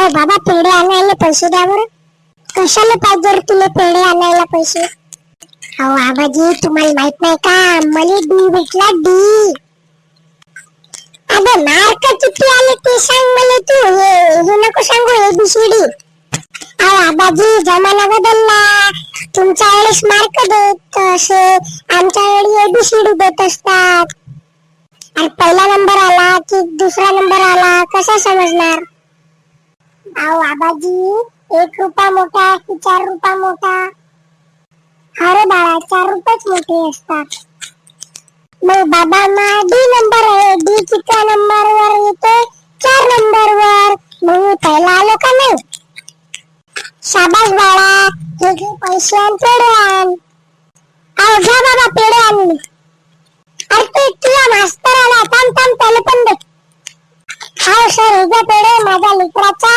ओ बाबा, पेढे आणायला पैसे द्या बरं. कशाला पाहिजे तुला पेढे आणायला पैसे? अहो आबाजी, तुम्हाला माहित नाही का, मला डी भेटला डी. अबे मार्क किती आले ते सांग मला तू. हे नको सांगू एबीसीडी. अहो आबाजी, जमाना बदलला. तुमच्या वेळेस मार्क देत असे, आमच्या वेळी एबीसीडी देत असतात. आणि पहिला नंबर आला की दुसरा नंबर आला कसा समजणार? अहो आबाजी, 1 रुपया मोठा की 4 रुपया मोठा? अरे बाळा, 4 रुपयेच मोठे असतात. मग बाबा, डी नंबर आहे. डी किती नंबर वर येते? 4 नंबर वर. मग मी पहिला आलो का नाही? शाबास बाळा, हे घे पैसे आणि पेढे आण. अहो घ्या बाबा, पेढे आणले. अरे ते तुझा मास्तर आला, थांब थांब, त्याला पण दे. अहो सर, हे घ्या पेढे, माझ्या लेकराचा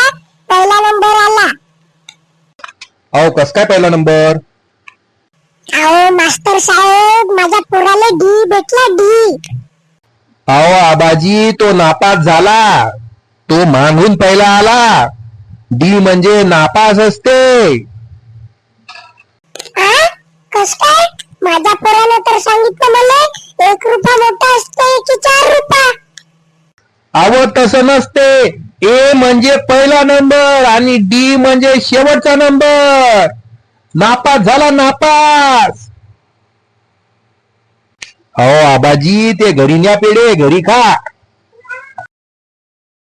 पहिला नंबर आला. अहो कस काय पहिला नंबर? अहो मास्तर साहेब, माझ्या पोराला डी भेटला डी. अहो आबाजी, तो नापास झाला. तो मागून पहिला आला. डी म्हणजे नापास असते. कस काय? माझ्या पोरानं तर सांगितलं मला 1 रुपया मोठा असते की 4 रुपया. अहो तसं नसते. ए म्हणजे पहिला नंबर आणि डी म्हणजे शेवटचा नंबर. नापास झाला, नापास. अहो आबाजी, ते घरी न्या पेढे, घरी खा.